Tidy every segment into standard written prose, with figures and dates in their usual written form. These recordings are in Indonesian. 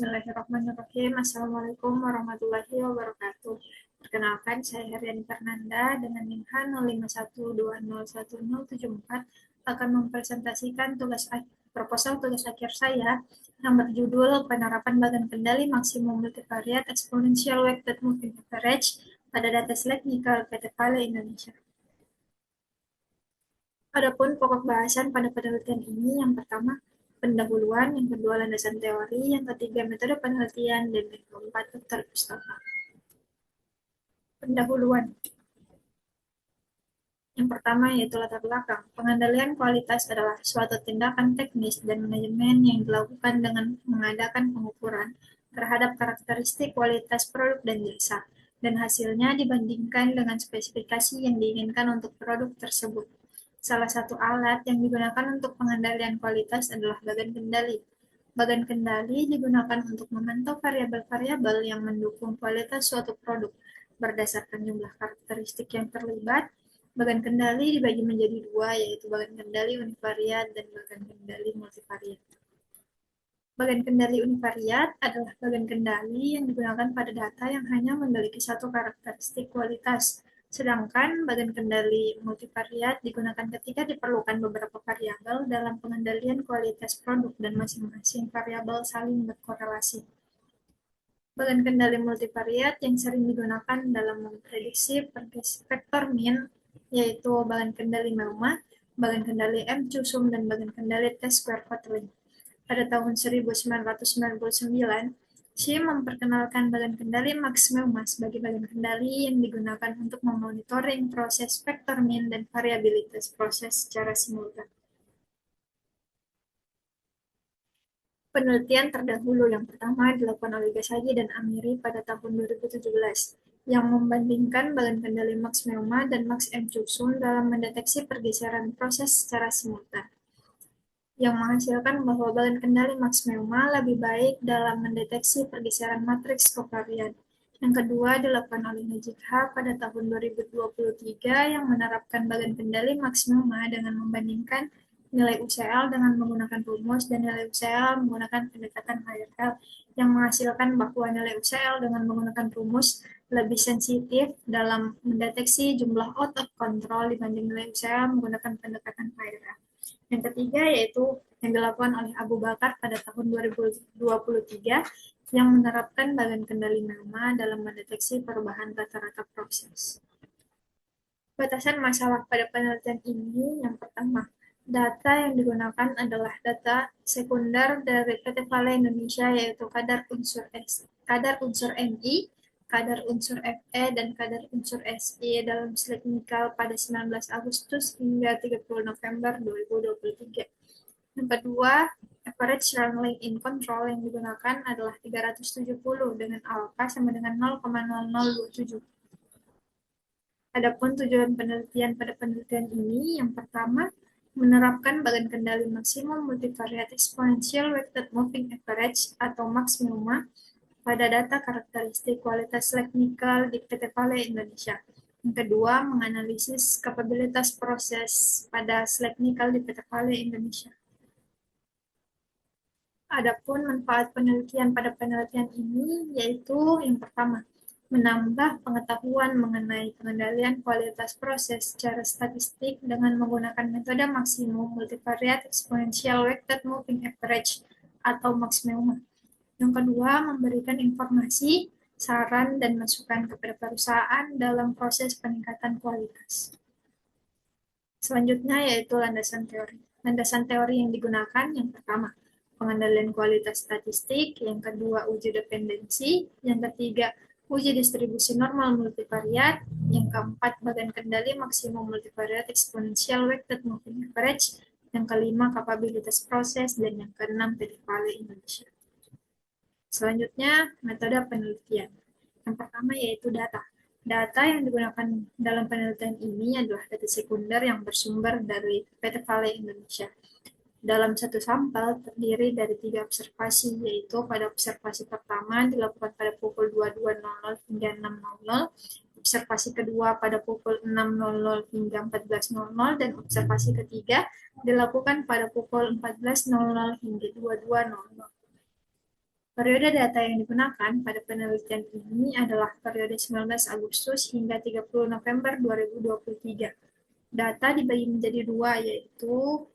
Bismillahirrahmanirrahim. Assalamualaikum warahmatullahi wabarakatuh. Perkenalkan, saya Heriani Fernanda dengan NIM 0512011074 akan mempresentasikan proposal tugas akhir saya yang berjudul Penerapan Bagan Kendali Maksimum Multivariate Exponential Weighted Moving Average pada data select nikel PT Vale Indonesia. Adapun pokok bahasan pada penelitian ini, yang pertama, pendahuluan, yang kedua, landasan teori, yang ketiga, metode penelitian, dan yang keempat, daftar pustaka. Pendahuluan. Yang pertama yaitu latar belakang. Pengandalian kualitas adalah suatu tindakan teknis dan manajemen yang dilakukan dengan mengadakan pengukuran terhadap karakteristik kualitas produk dan jasa, dan hasilnya dibandingkan dengan spesifikasi yang diinginkan untuk produk tersebut. Salah satu alat yang digunakan untuk pengendalian kualitas adalah bagan kendali. Bagan kendali digunakan untuk memantau variabel-variabel yang mendukung kualitas suatu produk berdasarkan jumlah karakteristik yang terlibat. Bagan kendali dibagi menjadi dua, yaitu bagan kendali univariat dan bagan kendali multivariat. Bagan kendali univariat adalah bagan kendali yang digunakan pada data yang hanya memiliki satu karakteristik kualitas, sedangkan bagan kendali multivariat digunakan ketika diperlukan beberapa variabel dalam pengendalian kualitas produk dan masing-masing variabel saling berkorelasi. Bagan kendali multivariat yang sering digunakan dalam memprediksi vektor min, yaitu bagan kendali MEUMA, bagan kendali M-Cusum, dan bagan kendali T-square Kotlin. Pada tahun 1999, Xi memperkenalkan bagan kendali Max MEUMA sebagai bagan kendali yang digunakan untuk memonitoring proses vektor min dan variabilitas proses secara simultan. Penelitian terdahulu yang pertama dilakukan oleh Gasagi dan Amiri pada tahun 2017, yang membandingkan bagan kendali Max MEUMA dan Max M-Cusum dalam mendeteksi pergeseran proses secara simultan, yang menghasilkan bahwa bagan kendali Max MEUMA lebih baik dalam mendeteksi pergeseran matriks kovarian. Yang kedua dilakukan oleh Najikha pada tahun 2023 yang menerapkan bagan kendali Max MEUMA dengan membandingkan nilai UCL dengan menggunakan rumus dan nilai UCL menggunakan pendekatan HRL, yang menghasilkan bahwa nilai UCL dengan menggunakan rumus lebih sensitif dalam mendeteksi jumlah out of control dibanding nilai UCL menggunakan pendekatan HRL. Yang ketiga yaitu yang dilakukan oleh Abu Bakar pada tahun 2023 yang menerapkan bagan kendali MEUMA dalam mendeteksi perubahan rata-rata proses. Batasan masalah pada penelitian ini, yang pertama, data yang digunakan adalah data sekunder dari PT Vale Indonesia, yaitu kadar unsur Mi, kadar unsur Fe, dan kadar unsur Si dalam selek nikel pada 19 Agustus hingga 30 November 2023. Yang kedua, average run length in control yang digunakan adalah 370 dengan alpha sama dengan 0,0027. Adapun tujuan penelitian pada penelitian ini, yang pertama, menerapkan bagan kendali maksimum multivariate exponential weighted moving average atau Max MEUMA pada data karakteristik kualitas selek nikel di PT Vale Indonesia. Yang kedua, menganalisis kapabilitas proses pada selek nikel di PT Vale Indonesia. Adapun manfaat penelitian pada penelitian ini yaitu yang pertama, menambah pengetahuan mengenai pengendalian kualitas proses secara statistik dengan menggunakan metode maksimum multivariate exponential weighted moving average atau Max MEUMA. Yang kedua, memberikan informasi, saran, dan masukan kepada perusahaan dalam proses peningkatan kualitas. Selanjutnya yaitu landasan teori. Landasan teori yang digunakan yang pertama, pengendalian kualitas statistik, yang kedua uji dependensi, yang ketiga uji distribusi normal multivariat, yang keempat bagan kendali maksimum multivariate exponential weighted moving average, yang kelima kapabilitas proses, dan yang keenam PT Vale Indonesia. Selanjutnya metode penelitian. Yang pertama yaitu data. Data yang digunakan dalam penelitian ini adalah data sekunder yang bersumber dari PT Vale Indonesia. Dalam satu sampel terdiri dari 3 observasi, yaitu pada observasi pertama dilakukan pada pukul 22.00 hingga 6.00, observasi kedua pada pukul 6.00 hingga 14.00, dan observasi ketiga dilakukan pada pukul 14.00 hingga 22.00. Periode data yang digunakan pada penelitian ini adalah periode 19 Agustus hingga 30 November 2023. Data dibagi menjadi dua, yaitu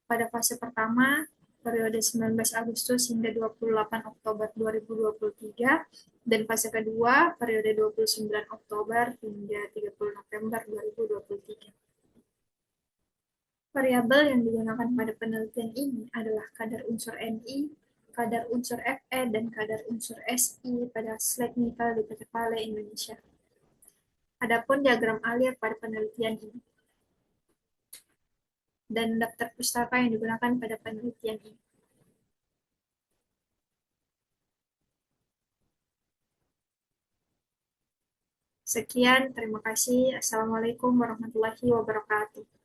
pada fase pertama, periode 19 Agustus hingga 28 Oktober 2023, dan fase kedua, periode 29 Oktober hingga 30 November 2023. Variabel yang digunakan pada penelitian ini adalah kadar unsur Ni, kadar unsur Fe, dan kadar unsur Si pada slag nikel di PT Vale Indonesia. Adapun diagram alir pada penelitian ini dan daftar pustaka yang digunakan pada penelitian ini. Sekian, terima kasih. Assalamualaikum warahmatullahi wabarakatuh.